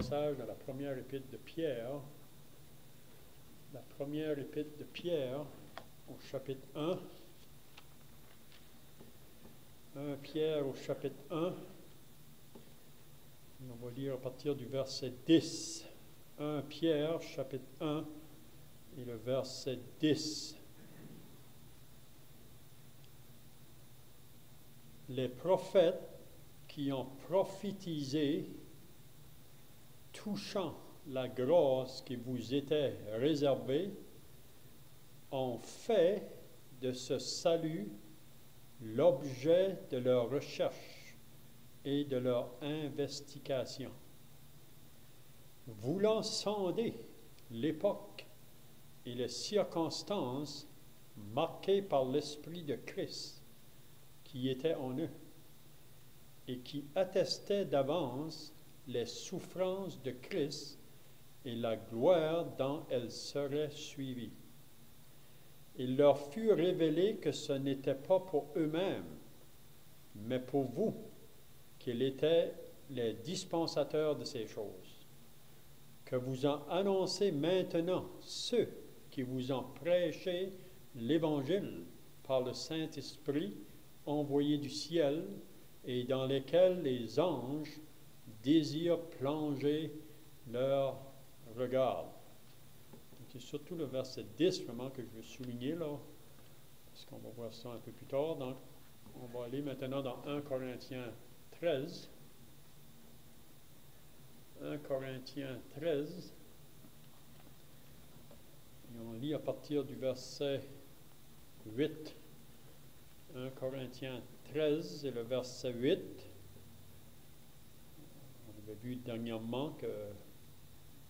passage dans la première épître de Pierre. La première épître de Pierre, au chapitre 1. 1 Pierre au chapitre 1. Et on va lire à partir du verset 10. 1 Pierre, chapitre 1, et le verset 10. Les prophètes qui ont prophétisé touchant la grâce qui vous était réservée ont fait de ce salut l'objet de leur recherche et de leur investigation, voulant sonder l'époque et les circonstances marquées par l'Esprit de Christ qui était en eux et qui attestait d'avance les souffrances de Christ et la gloire dont elles seraient suivies. Il leur fut révélé que ce n'était pas pour eux-mêmes, mais pour vous, qu'ils étaient les dispensateurs de ces choses, que vous en annoncez maintenant ceux qui vous ont prêché l'Évangile par le Saint-Esprit envoyé du ciel et dans lesquels les anges désirent plonger leur regard. C'est surtout le verset 10 vraiment que je veux souligner là, parce qu'on va voir ça un peu plus tard. Donc, on va aller maintenant dans 1 Corinthiens 13. 1 Corinthiens 13. Et on lit à partir du verset 8. 1 Corinthiens 13 et le verset 8. On avait vu dernièrement que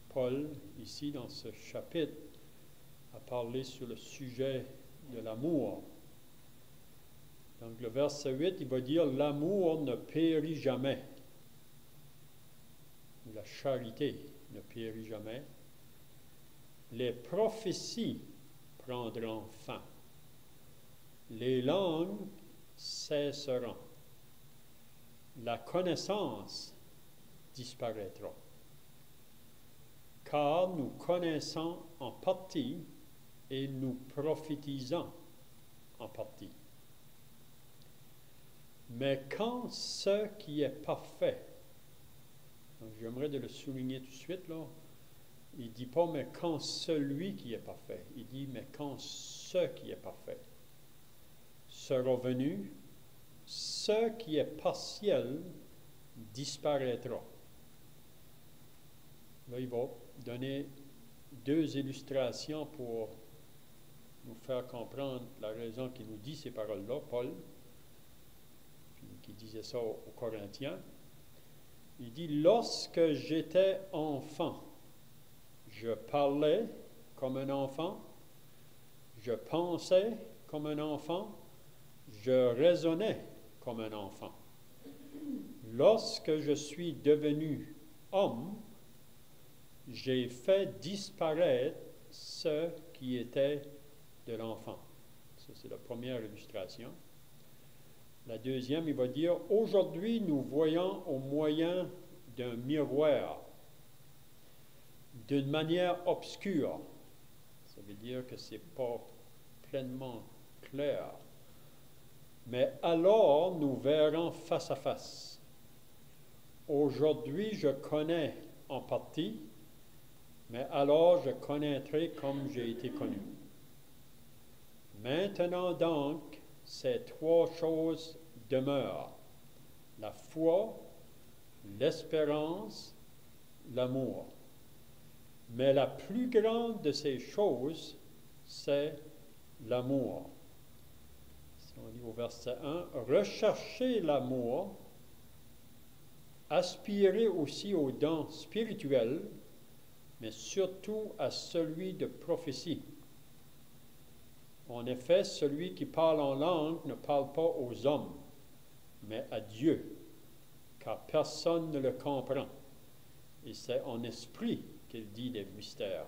Paul, ici dans ce chapitre, a parlé sur le sujet de l'amour. Donc le verset 8, il va dire « L'amour ne périt jamais ». La charité ne périt jamais. Les prophéties prendront fin. Les langues cesseront. La connaissance disparaîtra. Car nous connaissons en partie et nous prophétisons en partie. Mais quand ce qui est parfait, donc j'aimerais de le souligner tout de suite là, il ne dit pas mais quand celui qui est parfait, il dit mais quand ce qui est parfait sera venu, ce qui est partiel disparaîtra. Là, il va donner deux illustrations pour nous faire comprendre la raison qu'il nous dit ces paroles-là, Paul, qui disait ça aux Corinthiens. Il dit, lorsque j'étais enfant, je parlais comme un enfant, je pensais comme un enfant, je raisonnais comme un enfant. Lorsque je suis devenu homme, j'ai fait disparaître ce qui était de l'enfant. Ça, c'est la première illustration. La deuxième, il va dire, aujourd'hui, nous voyons au moyen d'un miroir, d'une manière obscure. Ça veut dire que ce n'est pas pleinement clair. Mais alors, nous verrons face à face. Aujourd'hui, je connais en partie, mais alors je connaîtrai comme j'ai été connu. Maintenant donc, ces trois choses demeurent, la foi, l'espérance, l'amour. Mais la plus grande de ces choses, c'est l'amour. Si on lit au verset 1, recherchez l'amour, aspirez aussi aux dons spirituels, mais surtout à celui de prophétie. En effet, celui qui parle en langue ne parle pas aux hommes, mais à Dieu, car personne ne le comprend. Et c'est en esprit qu'il dit des mystères.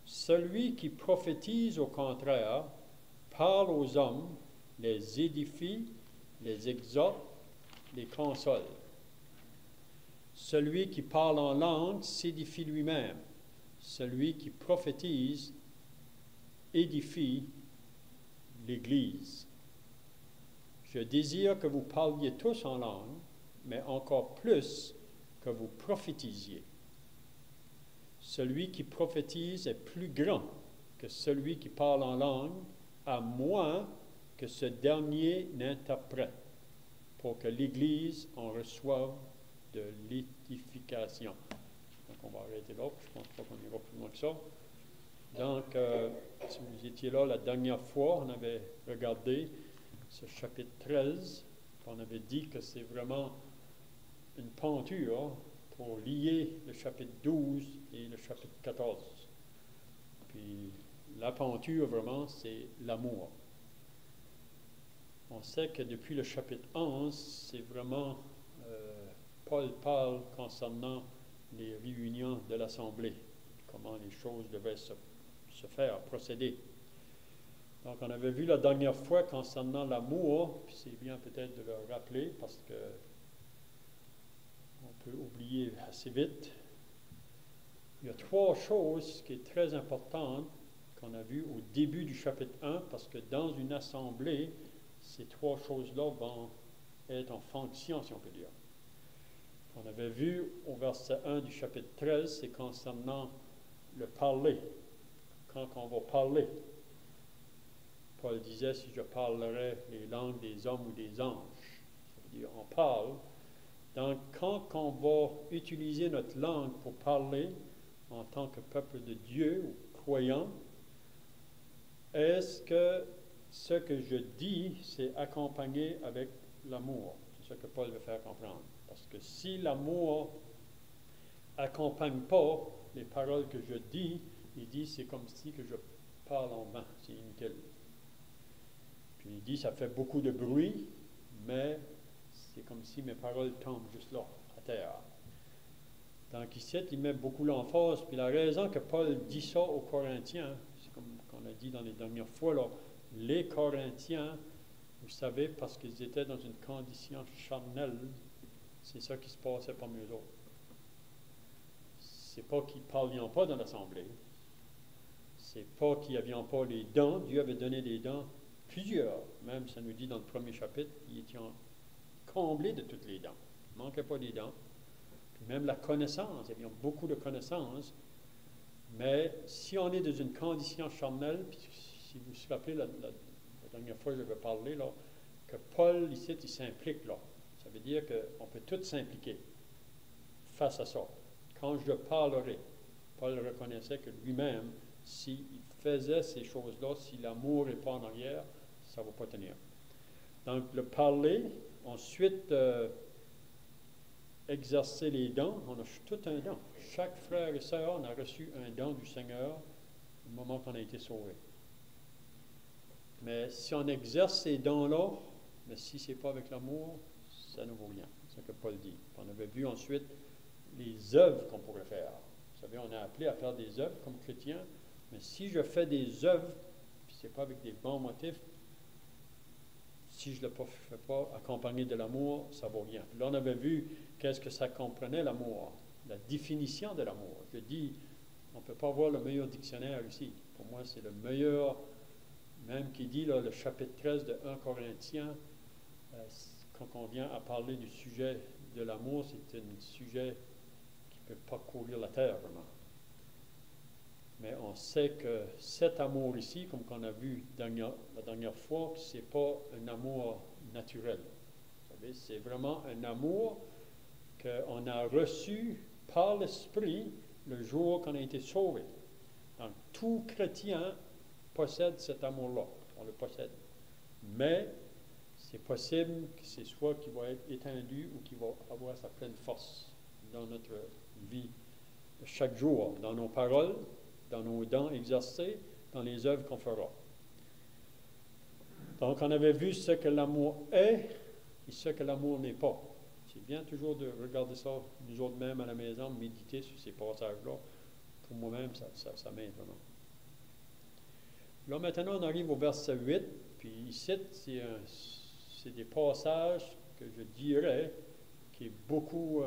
Celui qui prophétise, au contraire, parle aux hommes, les édifie, les exhorte, les console. Celui qui parle en langue s'édifie lui-même. Celui qui prophétise édifie l'Église. Je désire que vous parliez tous en langue, mais encore plus que vous prophétisiez. Celui qui prophétise est plus grand que celui qui parle en langue, à moins que ce dernier n'interprète, pour que l'Église en reçoive de l'édification. Donc, on va arrêter là. Je pense pas qu'on ira plus loin que ça. Donc, si vous étiez là la dernière fois, on avait regardé ce chapitre 13. On avait dit que c'est vraiment une penture pour lier le chapitre 12 et le chapitre 14. Puis, la penture, vraiment, c'est l'amour. On sait que depuis le chapitre 11, c'est vraiment, Paul parle concernant les réunions de l'Assemblée, comment les choses devaient se faire, procéder. Donc, on avait vu la dernière fois concernant l'amour, puis c'est bien peut-être de le rappeler parce que on peut oublier assez vite. Il y a trois choses qui sont très importantes qu'on a vues au début du chapitre 1, parce que dans une assemblée, ces trois choses-là vont être en fonction, si on peut dire. On avait vu au verset 1 du chapitre 13, c'est concernant le parler. Quand on va parler, Paul disait, si je parlerais les langues des hommes ou des anges, ça veut dire on parle. Donc, quand on va utiliser notre langue pour parler en tant que peuple de Dieu ou croyant, est-ce que ce que je dis, c'est accompagné avec l'amour? C'est ce que Paul veut faire comprendre. Parce que si l'amour n'accompagne pas les paroles que je dis, il dit c'est comme si que je parle en vain, c'est inutile. Puis il dit ça fait beaucoup de bruit, mais c'est comme si mes paroles tombent juste là, à terre. Donc ici, il met beaucoup l'emphase. Puis la raison que Paul dit ça aux Corinthiens, c'est comme on a dit dans les dernières fois, là, les Corinthiens, vous savez, parce qu'ils étaient dans une condition charnelle, c'est ça qui se passait parmi eux autres. C'est pas qu'ils ne parlions pas dans l'assemblée. C'est pas qu'ils n'avaient pas les dons. Dieu avait donné des dons, plusieurs. Même, ça nous dit dans le premier chapitre, ils étaient comblés de toutes les dons. Il ne manquait pas des dons. Puis même la connaissance, ils avaient beaucoup de connaissances. Mais si on est dans une condition charnelle, puis si vous vous rappelez, la dernière fois que j'avais parlé, là, que Paul, ici, il s'implique là. Ça veut dire qu'on peut tous s'impliquer face à ça. Quand je parlerai, Paul reconnaissait que lui-même, s'il faisait ces choses-là, si l'amour n'est pas en arrière, ça ne va pas tenir. Donc, le parler, ensuite, exercer les dons, on a tout un don. Chaque frère et sœur, on a reçu un don du Seigneur au moment qu'on a été sauvé. Mais si on exerce ces dons-là, mais si ce n'est pas avec l'amour, ça ne vaut rien. C'est ce que Paul dit. On avait vu ensuite les œuvres qu'on pourrait faire. Vous savez, on est appelé à faire des œuvres comme chrétiens, mais si je fais des œuvres, puis ce n'est pas avec des bons motifs, si je ne le fais pas accompagné de l'amour, ça ne vaut rien. Là, on avait vu qu'est-ce que ça comprenait l'amour, la définition de l'amour. Je dis, on ne peut pas avoir le meilleur dictionnaire ici. Pour moi, c'est le meilleur, même qui dit, là, le chapitre 13 de 1 Corinthiens, quand on vient à parler du sujet de l'amour, c'est un sujet qui ne peut pas courir la terre, vraiment. Mais on sait que cet amour ici, comme qu'on a vu la dernière fois, ce n'est pas un amour naturel. Vous savez, c'est vraiment un amour qu'on a reçu par l'Esprit le jour qu'on a été sauvé. Donc, tout chrétien possède cet amour-là. On le possède. Mais c'est possible que c'est soit qui va être étendu ou qui va avoir sa pleine force dans notre vie de chaque jour, dans nos paroles, dans nos dons exercés, dans les œuvres qu'on fera. Donc, on avait vu ce que l'amour est et ce que l'amour n'est pas. C'est bien toujours de regarder ça, nous autres mêmes à la maison, méditer sur ces passages-là. Pour moi-même, ça m'aide vraiment. Là, maintenant, on arrive au verset 8, puis ici, c'est des passages que je dirais qui est beaucoup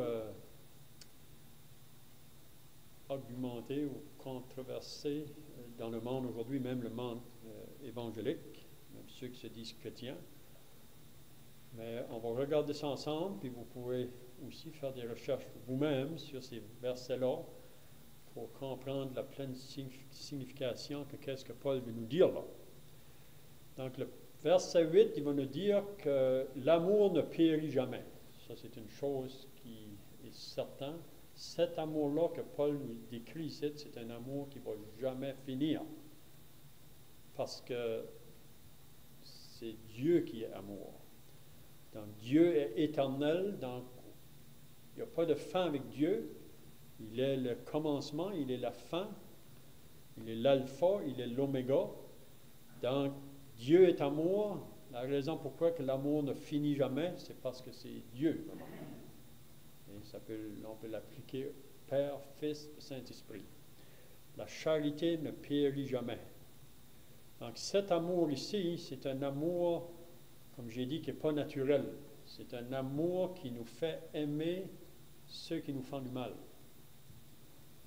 argumenté ou controversé dans le monde aujourd'hui, même le monde évangélique, même ceux qui se disent chrétiens. Mais on va regarder ça ensemble, puis vous pouvez aussi faire des recherches vous-même sur ces versets-là pour comprendre la pleine signification que qu'est-ce que Paul veut nous dire là. Donc le verset 8, il va nous dire que l'amour ne périt jamais. Ça, c'est une chose qui est certaine. Cet amour-là que Paul nous décrit ici, c'est un amour qui ne va jamais finir. Parce que c'est Dieu qui est amour. Donc Dieu est éternel, donc il n'y a pas de fin avec Dieu. Il est le commencement, il est la fin, il est l'alpha, il est l'oméga. Donc Dieu est amour. La raison pourquoi que l'amour ne finit jamais, c'est parce que c'est Dieu. Et on peut l'appliquer Père, Fils, Saint-Esprit. La charité ne périt jamais. Donc cet amour ici, c'est un amour, comme j'ai dit, qui n'est pas naturel. C'est un amour qui nous fait aimer ceux qui nous font du mal.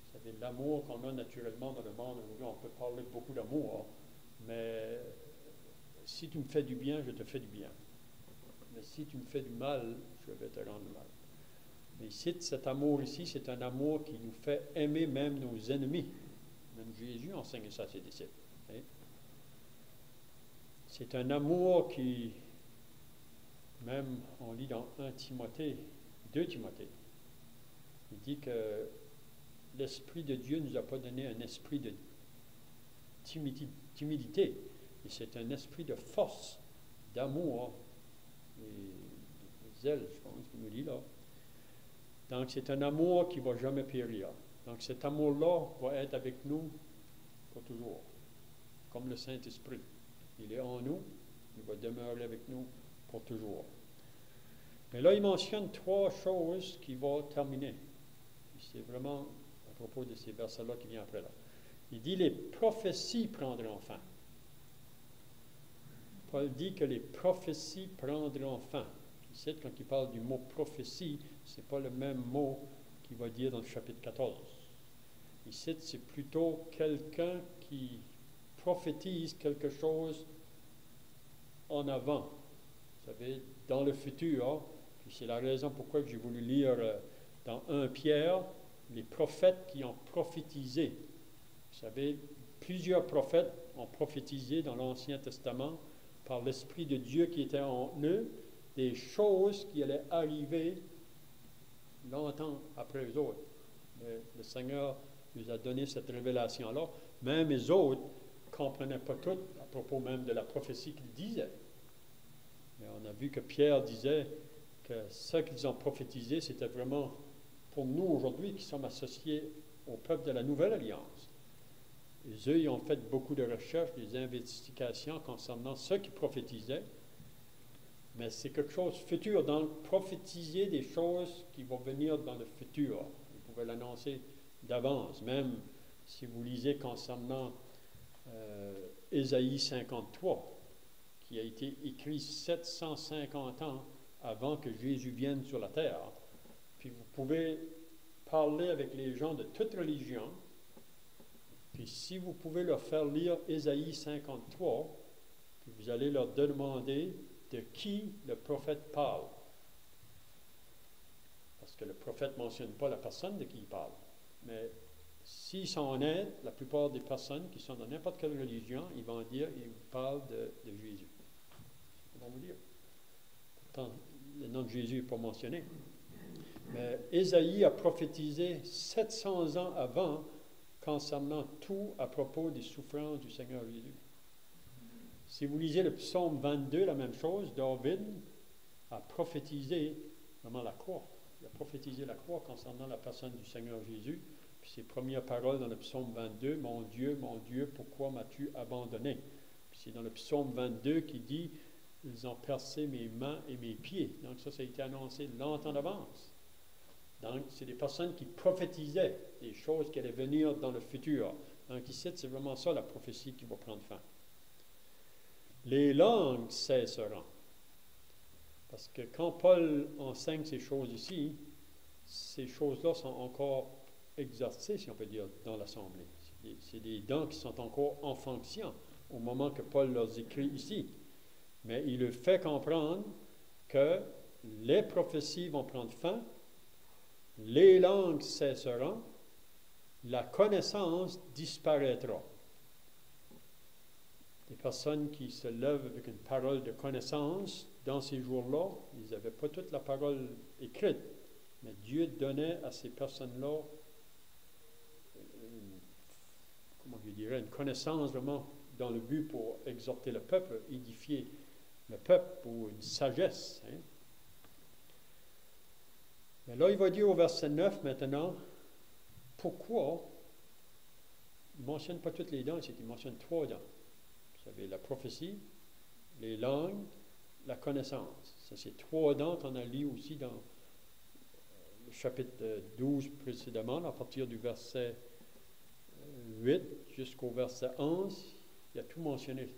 Vous savez, l'amour qu'on a naturellement dans le monde aujourd'hui, on peut parler beaucoup d'amour, mais si tu me fais du bien, je te fais du bien. Mais si tu me fais du mal, je vais te rendre mal. Mais ici, cet amour ici, c'est un amour qui nous fait aimer même nos ennemis. Même Jésus enseigne ça à ses disciples. Hein? C'est un amour qui, même on lit dans 2 Timothée, il dit que l'Esprit de Dieu ne nous a pas donné un esprit de timidité, mais c'est un esprit de force, d'amour et de zèle, je pense qu'il nous dit là. Donc c'est un amour qui ne va jamais périr. Donc cet amour-là va être avec nous pour toujours, comme le Saint-Esprit. Il est en nous, il va demeurer avec nous pour toujours. Mais là, il mentionne 3 choses qui vont terminer. C'est vraiment à propos de ces versets-là qui viennent après là. Il dit les prophéties prendront fin. Paul dit que les prophéties prendront fin. Ici, quand il parle du mot prophétie, ce n'est pas le même mot qu'il va dire dans le chapitre 14. Ici, c'est plutôt quelqu'un qui prophétise quelque chose en avant. Vous savez, dans le futur. Puis c'est la raison pourquoi j'ai voulu lire dans 1 Pierre les prophètes qui ont prophétisé. Vous savez, plusieurs prophètes ont prophétisé dans l'Ancien Testament par l'Esprit de Dieu qui était en eux, des choses qui allaient arriver longtemps après eux autres. Le Seigneur nous a donné cette révélation-là. Même les autres ne comprenaient pas tout à propos même de la prophétie qu'ils disaient. Mais on a vu que Pierre disait que ce qu'ils ont prophétisé, c'était vraiment pour nous aujourd'hui qui sommes associés au peuple de la Nouvelle Alliance. Et eux, ils ont fait beaucoup de recherches, des investigations concernant ceux qui prophétisaient. Mais c'est quelque chose de futur, donc prophétiser des choses qui vont venir dans le futur. Vous pouvez l'annoncer d'avance, même si vous lisez concernant Ésaïe 53, qui a été écrit 750 ans avant que Jésus vienne sur la terre. Puis vous pouvez parler avec les gens de toute religion, puis si vous pouvez leur faire lire Ésaïe 53, puis vous allez leur demander de qui le prophète parle. Parce que le prophète ne mentionne pas la personne de qui il parle. Mais s'ils sont honnêtes, la plupart des personnes qui sont dans n'importe quelle religion, ils vont dire, ils parlent de Jésus. Ils vont vous dire. Pourtant, le nom de Jésus n'est pas mentionné. Mais Ésaïe a prophétisé 700 ans avant concernant tout à propos des souffrances du Seigneur Jésus. Si vous lisez le psaume 22, la même chose, David a prophétisé vraiment la croix. Il a prophétisé la croix concernant la personne du Seigneur Jésus. Puis ses premières paroles dans le psaume 22, mon Dieu, pourquoi m'as-tu abandonné? Puis c'est dans le psaume 22 qui dit, ils ont percé mes mains et mes pieds. Donc ça a été annoncé longtemps d'avance. Donc, c'est des personnes qui prophétisaient des choses qui allaient venir dans le futur. Donc, ici, c'est vraiment ça, la prophétie qui va prendre fin. Les langues cesseront. Parce que quand Paul enseigne ces choses ici, ces choses-là sont encore exercés, si on peut dire, dans l'Assemblée. C'est des dons qui sont encore en fonction au moment que Paul leur écrit ici. Mais il leur fait comprendre que les prophéties vont prendre fin, les langues cesseront, la connaissance disparaîtra. Les personnes qui se lèvent avec une parole de connaissance, dans ces jours-là, ils n'avaient pas toute la parole écrite, mais Dieu donnait à ces personnes-là, comment je dirais, une connaissance vraiment dans le but pour exhorter le peuple, édifier le peuple, ou une sagesse. Hein. Mais là, il va dire au verset 9 maintenant, pourquoi il ne mentionne pas toutes les dents, c'est qu'il mentionne 3 dents. Vous savez, la prophétie, les langues, la connaissance. Ça, c'est 3 dents qu'on a lu aussi dans le chapitre 12 précédemment, à partir du verset 8 jusqu'au verset 11. Il y a tout mentionné.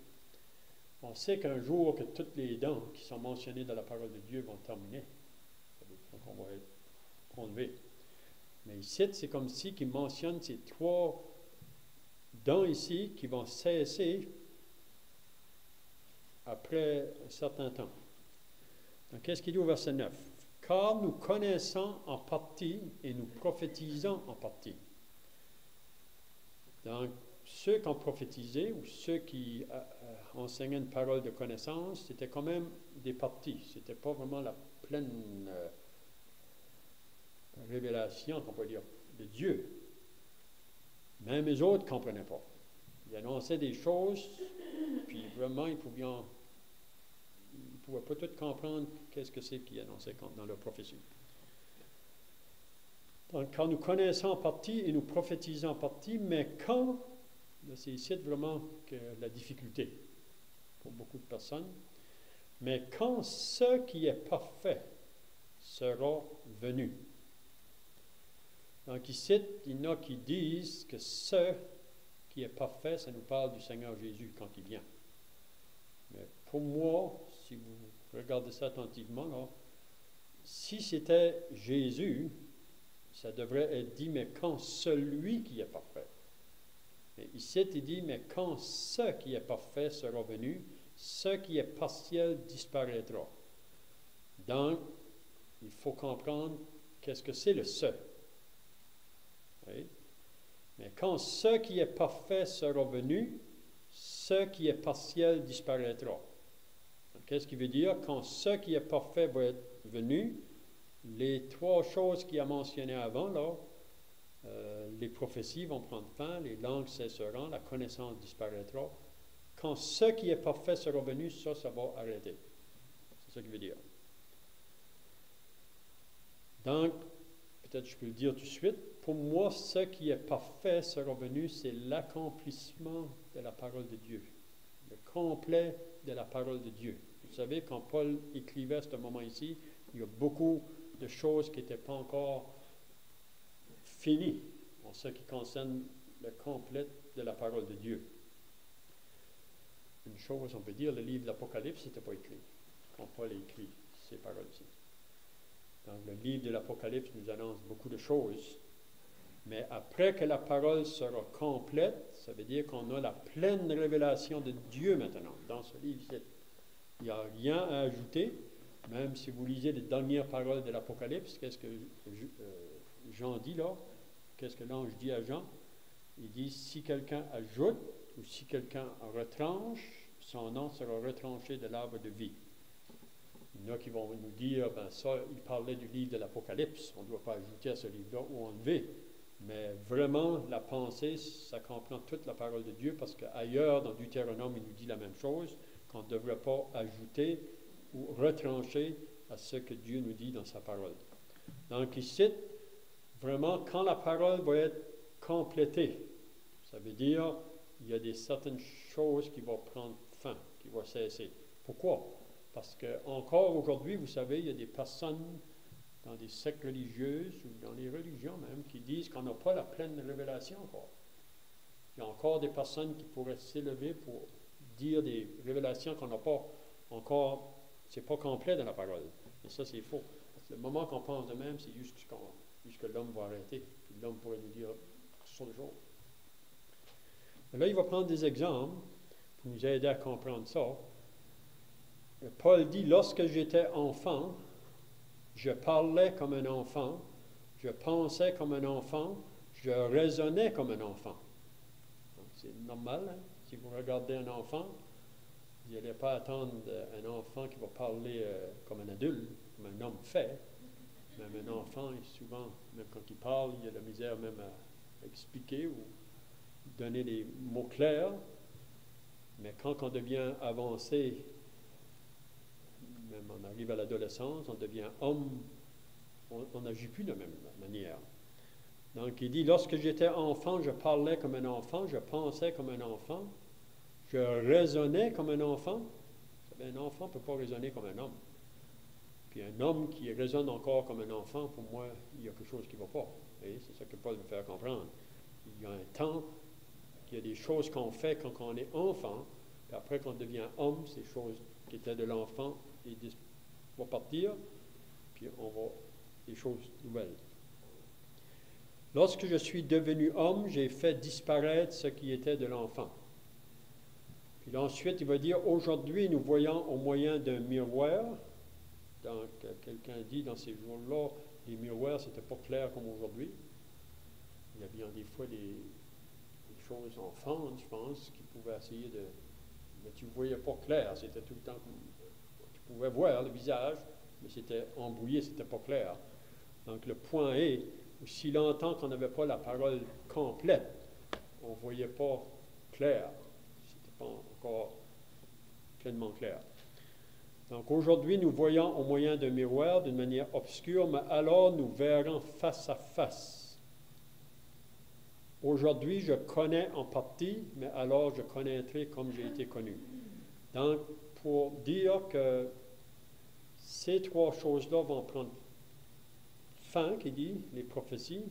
On sait qu'un jour que toutes les dents qui sont mentionnées dans la parole de Dieu vont terminer. Donc on va être enlevé. Mais ici, c'est comme si il mentionne ces 3 dents ici qui vont cesser après un certain temps. Donc, qu'est-ce qu'il dit au verset 9? Car nous connaissons en partie et nous prophétisons en partie. Donc, ceux qui ont prophétisé ou ceux qui enseignaient une parole de connaissance, c'était quand même des parties. Ce n'était pas vraiment la pleine révélation, qu'on peut dire, de Dieu. Même les autres ne comprenaient pas. Ils annonçaient des choses, puis vraiment, ils ne pouvaient pas tout comprendre qu'est-ce que c'est qu'ils annonçaient dans leur prophétie. Donc, quand nous connaissons en partie et nous prophétisons en partie, mais quand, là, c'est ici vraiment que la difficulté pour beaucoup de personnes, mais quand ce qui est parfait sera venu. Donc ici, il y en a qui disent que ce qui est parfait, ça nous parle du Seigneur Jésus quand il vient. Mais pour moi, si vous regardez ça attentivement, là, si c'était Jésus, ça devrait être dit, mais quand celui qui est parfait. Mais ici, il dit, mais quand ce qui est parfait sera venu, ce qui est partiel disparaîtra. Donc, il faut comprendre qu'est-ce que c'est le ce. Oui. Mais quand ce qui est parfait sera venu, ce qui est partiel disparaîtra. Qu'est-ce qui veut dire? Quand ce qui est parfait va être venu, les 3 choses qu'il a mentionnées avant, là, les prophéties vont prendre fin, les langues cesseront, la connaissance disparaîtra. Quand ce qui est parfait sera venu, ça va arrêter. C'est ça qu'il veut dire. Donc, peut-être je peux le dire tout de suite, pour moi, ce qui est parfait sera venu, c'est l'accomplissement de la parole de Dieu. Le complet de la parole de Dieu. Vous savez, quand Paul écrivait à ce moment ici, il y a beaucoup de choses qui n'étaient pas encore finies en ce qui concerne le complet de la parole de Dieu. Une chose, on peut dire, le livre de l'Apocalypse n'était pas écrit quand Paul a écrit ces paroles-ci. Donc, le livre de l'Apocalypse nous annonce beaucoup de choses. Mais après que la parole sera complète, ça veut dire qu'on a la pleine révélation de Dieu maintenant. Dans ce livre, il n'y a rien à ajouter. Même si vous lisez les dernières paroles de l'Apocalypse, qu'est-ce que Jean dit là? Qu'est-ce que l'ange dit à Jean? Il dit, si quelqu'un ajoute ou si quelqu'un retranche, son nom sera retranché de l'arbre de vie. Il y en a qui vont nous dire, ben ça, il parlait du livre de l'Apocalypse, on ne doit pas ajouter à ce livre-là ou enlever. Mais vraiment, la pensée, ça comprend toute la parole de Dieu, parce qu'ailleurs, dans Deutéronome, il nous dit la même chose, qu'on ne devrait pas ajouter ou retrancher à ce que Dieu nous dit dans sa parole. Donc ici, vraiment, quand la parole va être complétée, ça veut dire il y a certaines choses qui vont prendre fin, qui vont cesser. Pourquoi? Parce qu'encore aujourd'hui, vous savez, il y a des personnes dans des sectes religieuses ou dans les religions même qui disent qu'on n'a pas la pleine révélation encore. Il y a encore des personnes qui pourraient s'élever pour dire des révélations qu'on n'a pas encore, c'est pas complet dans la parole. Et ça, c'est faux. Parce que le moment qu'on pense de même, c'est juste qu'on puisque l'homme va arrêter. Puis l'homme pourrait nous dire toutes sortes de choses. Mais là, il va prendre des exemples pour nous aider à comprendre ça. Paul dit, lorsque j'étais enfant, je parlais comme un enfant, je pensais comme un enfant, je raisonnais comme un enfant. Donc, c'est normal, hein? Si vous regardez un enfant, vous n'allez pas attendre un enfant qui va parler comme un adulte, comme un homme fait. Même un enfant, souvent, même quand il parle, il a de la misère même à expliquer ou donner des mots clairs. Mais quand on devient avancé, même on arrive à l'adolescence, on devient homme, on n'agit plus de la même manière. Donc il dit, lorsque j'étais enfant, je parlais comme un enfant, je pensais comme un enfant, je raisonnais comme un enfant. Vous savez, un enfant ne peut pas raisonner comme un homme. Puis un homme qui raisonne encore comme un enfant, pour moi, il y a quelque chose qui ne va pas. Et c'est ça que Paul veut faire comprendre. Il y a un temps, il y a des choses qu'on fait quand on est enfant, puis après qu'on devient homme, ces choses qui étaient de l'enfant, ils vont partir, puis on va des choses nouvelles. Lorsque je suis devenu homme, j'ai fait disparaître ce qui était de l'enfant. Puis ensuite, il va dire, aujourd'hui, nous voyons au moyen d'un miroir. Donc, quelqu'un dit, dans ces jours-là, les miroirs, c'était pas clair comme aujourd'hui. Il y a bien des fois des choses en fente, je pense, qui pouvaient essayer de... Mais tu ne voyais pas clair, c'était tout le temps comme... Tu pouvais voir le visage, mais c'était embrouillé, c'était pas clair. Donc, le point est, aussi longtemps qu'on n'avait pas la parole complète, on ne voyait pas clair. C'était pas encore pleinement clair. Donc aujourd'hui, nous voyons au moyen d'un miroir d'une manière obscure, mais alors nous verrons face à face. Aujourd'hui, je connais en partie, mais alors je connaîtrai comme j'ai été connu. Donc, pour dire que ces trois choses-là vont prendre fin, qui dit, les prophéties,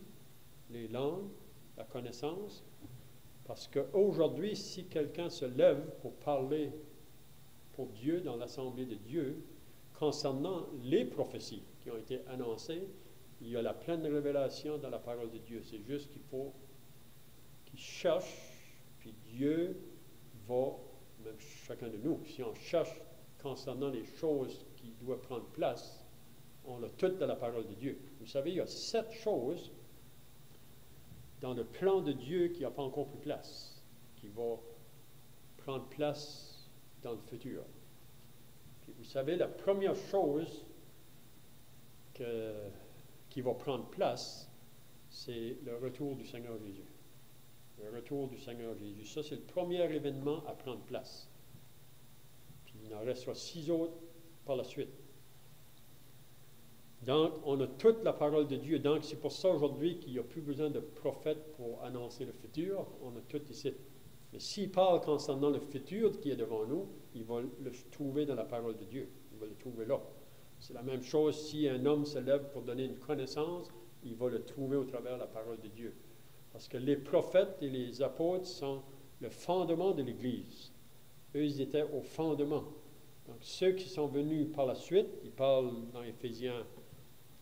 les langues, la connaissance, parce qu'aujourd'hui, si quelqu'un se lève pour parler pour Dieu dans l'Assemblée de Dieu, concernant les prophéties qui ont été annoncées, il y a la pleine révélation dans la parole de Dieu. C'est juste qu'il faut qu'il cherche, puis Dieu va, même chacun de nous, si on cherche concernant les choses qui doivent prendre place, on a tout dans la parole de Dieu. Vous savez, il y a 7 choses dans le plan de Dieu qui n'a pas encore pris place, qui va prendre place dans le futur. Puis vous savez, la première chose qui va prendre place, c'est le retour du Seigneur Jésus. Le retour du Seigneur Jésus. Ça, c'est le premier événement à prendre place. Puis il en restera 6 autres par la suite. Donc, on a toute la parole de Dieu. Donc, c'est pour ça aujourd'hui qu'il n'y a plus besoin de prophètes pour annoncer le futur. On a tout ici. Mais s'il parle concernant le futur qui est devant nous, il va le trouver dans la parole de Dieu. Il va le trouver là. C'est la même chose si un homme se lève pour donner une connaissance, il va le trouver au travers de la parole de Dieu. Parce que les prophètes et les apôtres sont le fondement de l'Église. Eux, ils étaient au fondement. Donc, ceux qui sont venus par la suite, ils parlent dans Éphésiens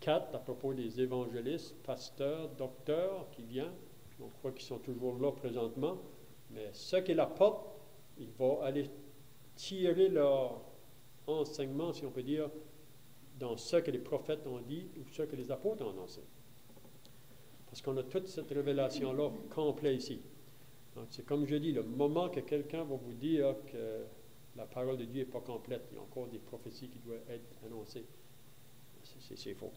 4 à propos des évangélistes, pasteurs, docteurs qui viennent. On croit qu'ils sont toujours là présentement. Mais ce qui l'apportent, ils vont aller tirer leur enseignement, si on peut dire, dans ce que les prophètes ont dit ou ce que les apôtres ont annoncé. Parce qu'on a toute cette révélation-là complète ici. Donc, c'est comme je dis, le moment que quelqu'un va vous dire que la parole de Dieu n'est pas complète, il y a encore des prophéties qui doivent être annoncées. C'est faux.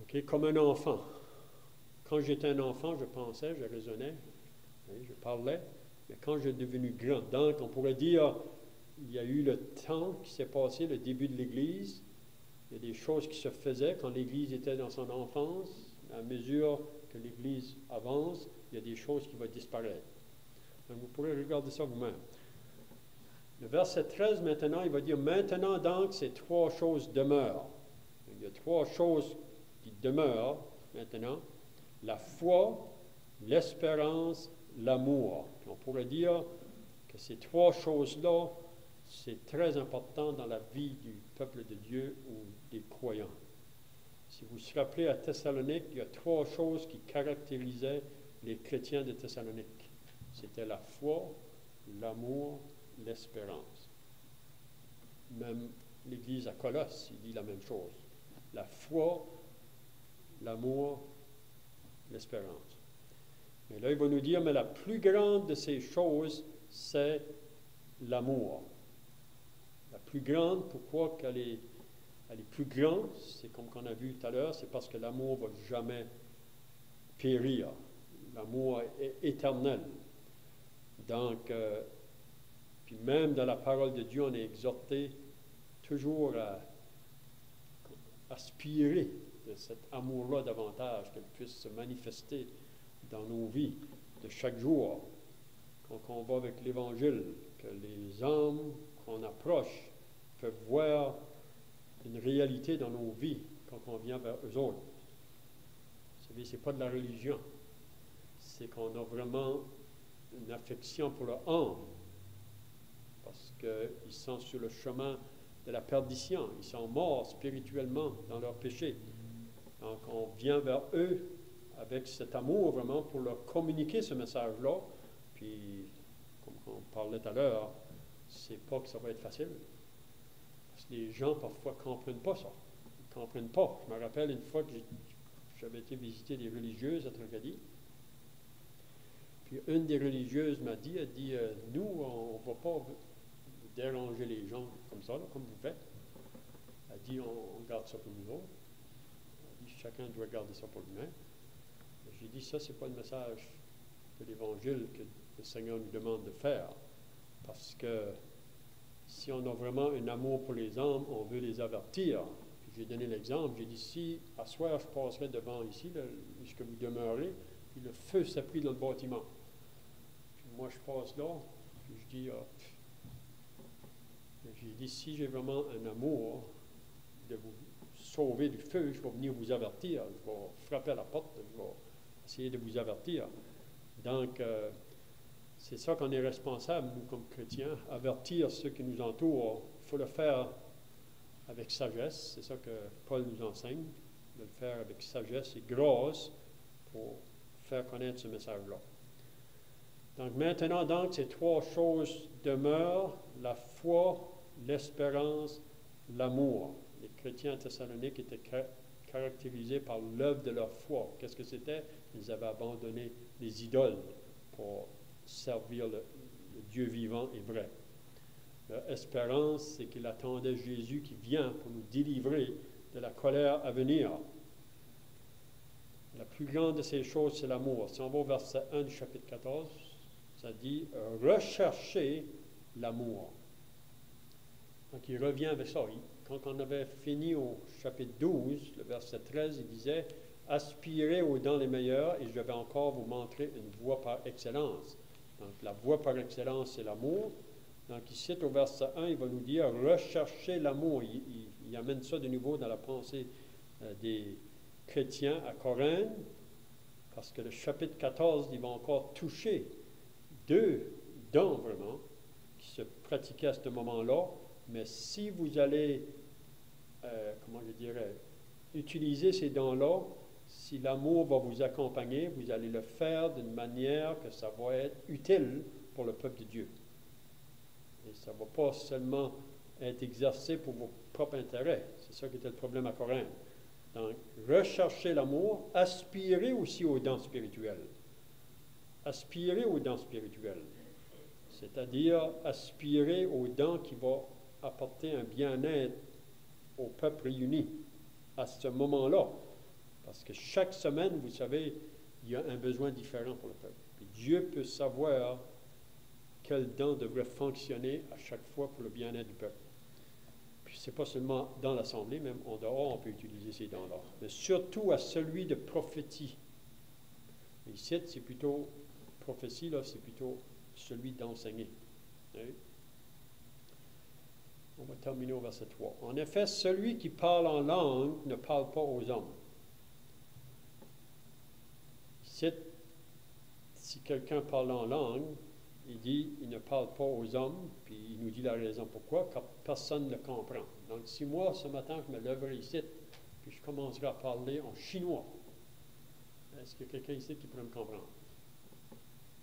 Okay? Comme un enfant. Quand j'étais un enfant, je pensais, je raisonnais, je parlais, mais quand je suis devenu grand, donc on pourrait dire, il y a eu le temps qui s'est passé, le début de l'Église, il y a des choses qui se faisaient quand l'Église était dans son enfance, à mesure que l'Église avance, il y a des choses qui vont disparaître. Donc vous pourrez regarder ça vous-même. Le verset 13 maintenant, il va dire, maintenant donc ces 3 choses demeurent. Il y a 3 choses qui demeurent maintenant. La foi, l'espérance, l'amour. Puis on pourrait dire que ces 3 choses-là, c'est très important dans la vie du peuple de Dieu ou des croyants. Si vous vous rappelez, à Thessalonique, il y a 3 choses qui caractérisaient les chrétiens de Thessalonique. C'était la foi, l'amour, l'espérance. Même l'Église à Colosse, il dit la même chose. La foi, l'amour, l'espérance. Mais là, il va nous dire, mais la plus grande de ces choses, c'est l'amour. La plus grande, pourquoi qu'elle est plus grande, c'est comme qu'on a vu tout à l'heure, c'est parce que l'amour ne va jamais périr. L'amour est éternel. Donc, puis même dans la parole de Dieu, on est exhorté toujours à aspirer de cet amour-là davantage, qu'elle puisse se manifester dans nos vies de chaque jour. Quand on va avec l'Évangile, que les âmes qu'on approche peuvent voir une réalité dans nos vies quand on vient vers eux autres. Vous savez, ce n'est pas de la religion. C'est qu'on a vraiment une affection pour leur âme. Parce qu'ils sont sur le chemin de la perdition. Ils sont morts spirituellement dans leur péché. Donc, on vient vers eux avec cet amour vraiment pour leur communiquer ce message-là. Puis, comme on parlait tout à l'heure, c'est pas que ça va être facile. Parce que les gens, parfois, ne comprennent pas ça. Ils ne comprennent pas. Je me rappelle une fois que j'avais été visiter des religieuses à Tracadie. Puis une des religieuses m'a dit, elle dit, nous, on ne va pas déranger les gens comme ça, là, comme vous faites. Elle dit, on garde ça pour nous autres. Elle dit, chacun doit garder ça pour lui-même. J'ai dit, ça, c'est pas le message de l'Évangile que le Seigneur nous demande de faire. Parce que si on a vraiment un amour pour les âmes, on veut les avertir. Puis j'ai donné l'exemple, j'ai dit, si à soir je passerai devant ici, là, jusqu'à vous demeurez, puis le feu s'est pris dans le bâtiment. Puis moi, je passe là, puis je dis, j'ai dit, si j'ai vraiment un amour de vous sauver du feu, je vais venir vous avertir, je vais frapper à la porte, je vais essayer de vous avertir. Donc, c'est ça qu'on est responsable, nous, comme chrétiens, avertir ceux qui nous entourent. Il faut le faire avec sagesse, c'est ça que Paul nous enseigne, de le faire avec sagesse et grâce pour faire connaître ce message-là. Donc maintenant, donc, ces 3 choses demeurent, la foi, l'espérance, l'amour. Les chrétiens thessaloniques étaient caractérisés par l'œuvre de leur foi. Qu'est-ce que c'était? Ils avaient abandonné les idoles pour servir le Dieu vivant et vrai. Leur espérance, c'est qu'ils attendaient Jésus qui vient pour nous délivrer de la colère à venir. La plus grande de ces choses, c'est l'amour. Si on va au verset 1 du chapitre 14, ça dit « Recherchez l'amour ». Donc, il revient avec ça. Quand on avait fini au chapitre 12, le verset 13, il disait « Aspirez aux dons les meilleurs et je vais encore vous montrer une voie par excellence ». Donc, la voie par excellence, c'est l'amour. Donc, ici, au verset 1, il va nous dire « Recherchez l'amour ». Il amène ça de nouveau dans la pensée des chrétiens à Corinthe, parce que le chapitre 14, il va encore toucher 2 dons, vraiment, qui se pratiquaient à ce moment-là. Mais si vous allez, comment je dirais, utiliser ces dons-là, si l'amour va vous accompagner, vous allez le faire d'une manière que ça va être utile pour le peuple de Dieu. Et ça ne va pas seulement être exercé pour vos propres intérêts. C'est ça qui était le problème à Corinthe. Donc, recherchez l'amour, aspirez aussi aux dons spirituels. Aspirez aux dons spirituels. C'est-à-dire aspirer aux dons qui vont apporter un bien-être au peuple réuni à ce moment-là. Parce que chaque semaine, vous savez, il y a un besoin différent pour le peuple. Puis Dieu peut savoir quel don devrait fonctionner à chaque fois pour le bien-être du peuple. Puis ce n'est pas seulement dans l'Assemblée, même en dehors, on peut utiliser ces dons-là. Mais surtout à celui de prophétie. Ici, c'est plutôt, prophétie, là, c'est plutôt celui d'enseigner. Oui? On va terminer au verset 3. En effet, celui qui parle en langue ne parle pas aux hommes. Ici, si quelqu'un parle en langue, il dit, il ne parle pas aux hommes, puis il nous dit la raison pourquoi, car personne ne le comprend. Donc, si moi, ce matin, je me lèverai ici, puis je commencerai à parler en chinois. Est-ce qu'il y a quelqu'un ici qui pourrait me comprendre?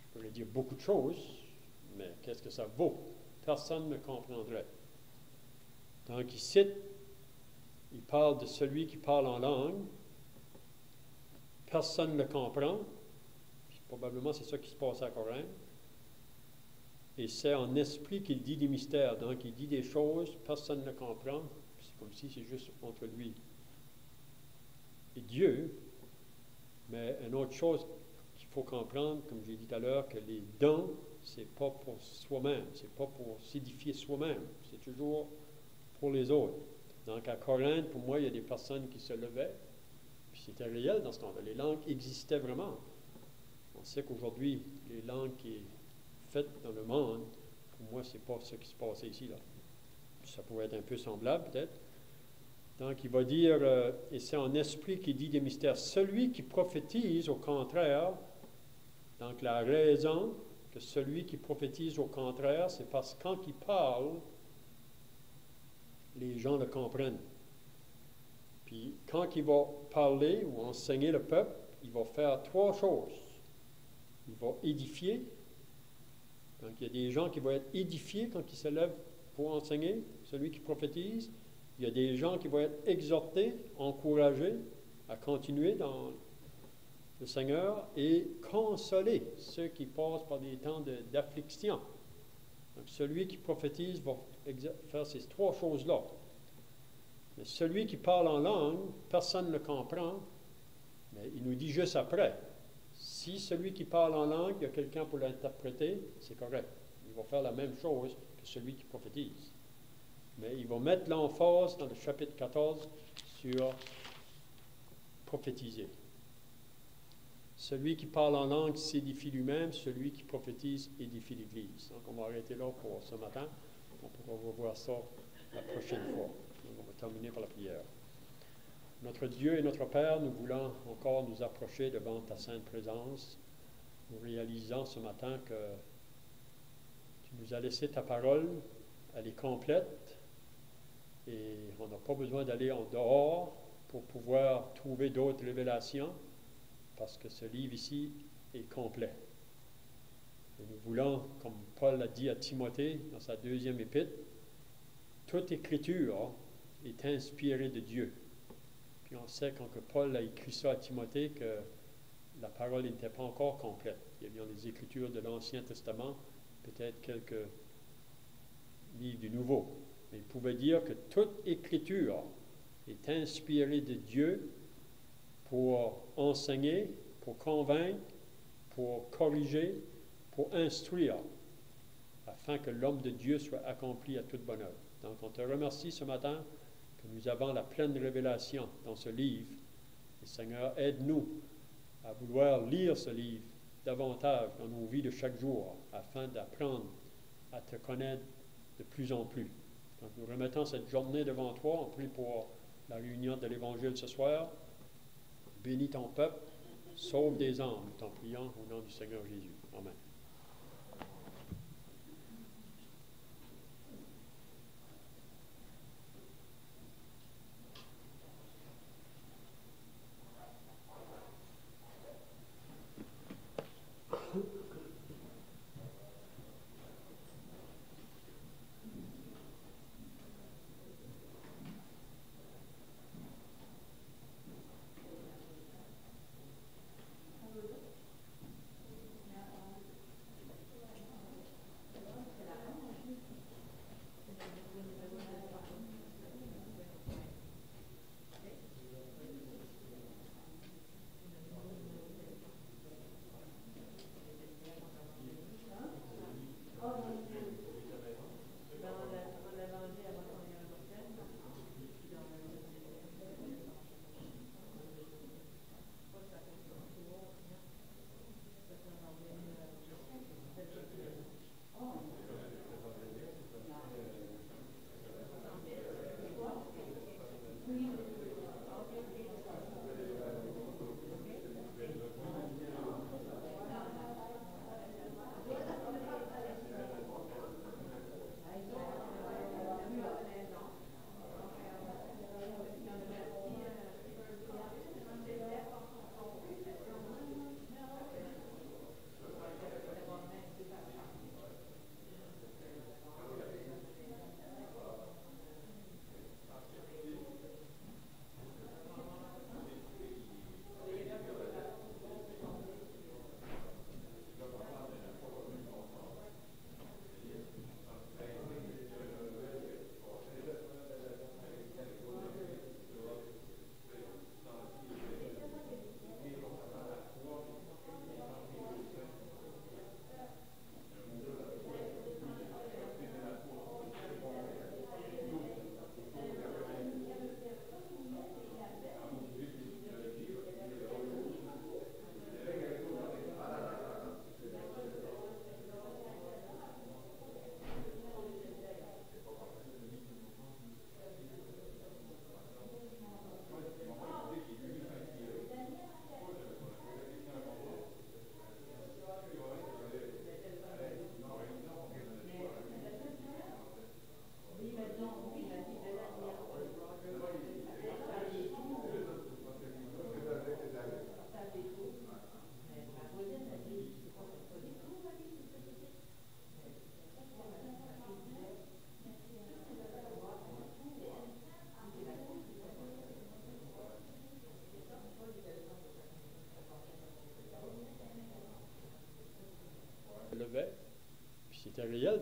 Je pourrais dire beaucoup de choses, mais qu'est-ce que ça vaut? Personne ne me comprendrait. Donc, il parle de celui qui parle en langue. Personne ne le comprend. Puis, probablement, c'est ça qui se passe à Corinthe. Et c'est en esprit qu'il dit des mystères. Donc, il dit des choses, personne ne le comprend. C'est comme si c'est juste entre lui et Dieu. Mais une autre chose qu'il faut comprendre, comme j'ai dit tout à l'heure, que les dons, c'est pas pour soi-même, c'est pas pour s'édifier soi-même, c'est toujours pour les autres. Donc à Corinthe, pour moi, il y a des personnes qui se levaient, puis c'était réel dans ce temps-là. Les langues existaient vraiment. On sait qu'aujourd'hui, les langues qui sont faites dans le monde, pour moi, c'est pas ce qui se passait ici, là. Ça pourrait être un peu semblable, peut-être. Donc, il va dire, et c'est en esprit qu'il dit des mystères. Celui qui prophétise, au contraire, donc la raison que celui qui prophétise au contraire, c'est parce que quand il parle, les gens le comprennent. Puis, quand il va parler ou enseigner le peuple, il va faire trois choses. Il va édifier. Donc, il y a des gens qui vont être édifiés quand ils se lèvent pour enseigner, celui qui prophétise. Il y a des gens qui vont être exhortés, encouragés à continuer dans le Seigneur et consoler ceux qui passent par des temps d'affliction. Donc, celui qui prophétise va faire ces trois choses-là. Mais celui qui parle en langue, personne ne le comprend, mais il nous dit juste après, si celui qui parle en langue, il y a quelqu'un pour l'interpréter, c'est correct. Il va faire la même chose que celui qui prophétise. Mais il va mettre l'emphase dans le chapitre 14 sur prophétiser. Celui qui parle en langue s'édifie lui-même, celui qui prophétise édifie l'Église. Donc, on va arrêter là pour ce matin. On pourra revoir ça la prochaine fois. Donc, on va terminer par la prière. Notre Dieu et notre Père, nous voulons encore nous approcher devant ta sainte présence, nous réalisant ce matin que tu nous as laissé ta parole, elle est complète, et on n'a pas besoin d'aller en dehors pour pouvoir trouver d'autres révélations, parce que ce livre ici est complet. Et nous voulons, comme Paul l'a dit à Timothée dans sa deuxième épître, toute écriture est inspirée de Dieu. Puis on sait quand que Paul a écrit ça à Timothée que la parole n'était pas encore complète. Il y a bien les écritures de l'Ancien Testament, peut-être quelques livres du Nouveau. Mais il pouvait dire que toute écriture est inspirée de Dieu pour enseigner, pour convaincre, pour corriger, pour instruire, afin que l'homme de Dieu soit accompli à toute bonne œuvre. Donc, on te remercie ce matin que nous avons la pleine révélation dans ce livre. Et Seigneur, aide-nous à vouloir lire ce livre davantage dans nos vies de chaque jour, afin d'apprendre à te connaître de plus en plus. Donc, nous remettons cette journée devant toi. On prie pour la réunion de l'Évangile ce soir. Bénis ton peuple, sauve des âmes, t'en priant au nom du Seigneur Jésus. Amen.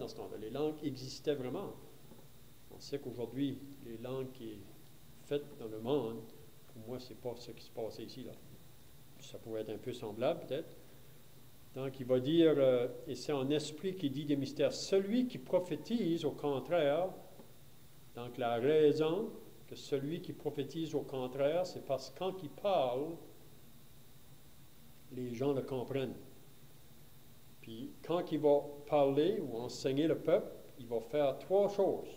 dans ce temps-là. Les langues existaient vraiment. On sait qu'aujourd'hui, les langues qui sont faites dans le monde, pour moi, ce n'est pas ce qui se passait ici, là. Ça pourrait être un peu semblable, peut-être. Donc, il va dire, et c'est en esprit qu'il dit des mystères. Celui qui prophétise, au contraire, donc la raison que celui qui prophétise au contraire, c'est parce que quand il parle, les gens le comprennent. Puis, quand il va parler ou enseigner le peuple, il va faire trois choses.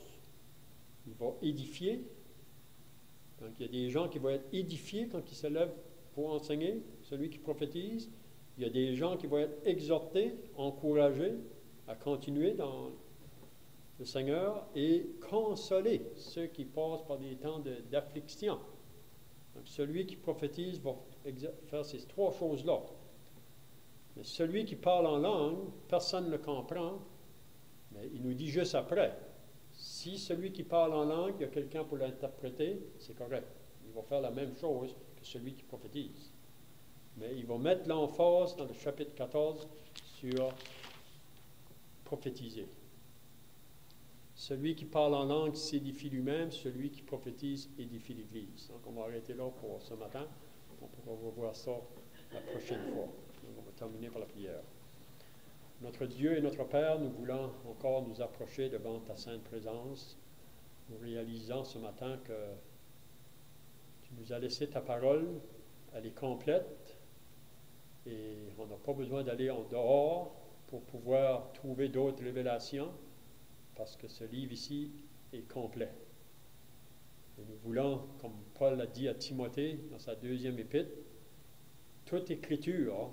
Il va édifier. Donc, il y a des gens qui vont être édifiés quand ils se lèvent pour enseigner, celui qui prophétise. Il y a des gens qui vont être exhortés, encouragés à continuer dans le Seigneur et consoler ceux qui passent par des temps d'affliction. Donc, celui qui prophétise va faire ces trois choses-là. Mais celui qui parle en langue, personne ne le comprend, mais il nous dit juste après, si celui qui parle en langue, il y a quelqu'un pour l'interpréter, c'est correct. Il va faire la même chose que celui qui prophétise. Mais il va mettre l'emphase dans le chapitre 14 sur prophétiser. Celui qui parle en langue s'édifie lui-même, celui qui prophétise édifie l'Église. Donc, on va arrêter là pour ce matin. On pourra revoir ça la prochaine fois. Donc, on va terminer par la prière. Notre Dieu et notre Père, nous voulons encore nous approcher devant ta sainte présence, nous réalisant ce matin que tu nous as laissé ta parole, elle est complète, et on n'a pas besoin d'aller en dehors pour pouvoir trouver d'autres révélations, parce que ce livre ici est complet. Et nous voulons, comme Paul l'a dit à Timothée dans sa deuxième épître, toute écriture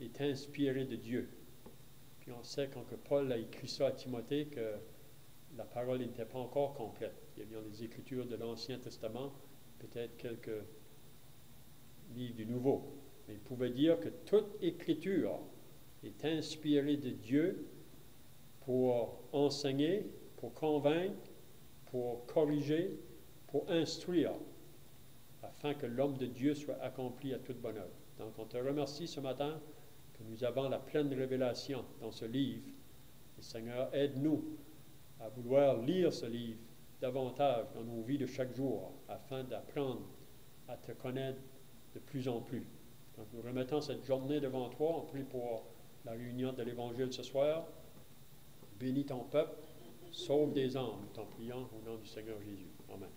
est inspirée de Dieu. Puis on sait quand que Paul a écrit ça à Timothée que la parole n'était pas encore complète. Il y a bien les écritures de l'Ancien Testament, peut-être quelques livres du Nouveau. Mais il pouvait dire que toute écriture est inspirée de Dieu pour enseigner, pour convaincre, pour corriger, pour instruire, afin que l'homme de Dieu soit accompli à toute bonne œuvre. Donc, on te remercie ce matin que nous avons la pleine révélation dans ce livre. Et Seigneur, aide-nous à vouloir lire ce livre davantage dans nos vies de chaque jour, afin d'apprendre à te connaître de plus en plus. Donc, nous remettons cette journée devant toi. On prie pour la réunion de l'Évangile ce soir. Bénis ton peuple, sauve des âmes, nous t'en prions au nom du Seigneur Jésus. Amen.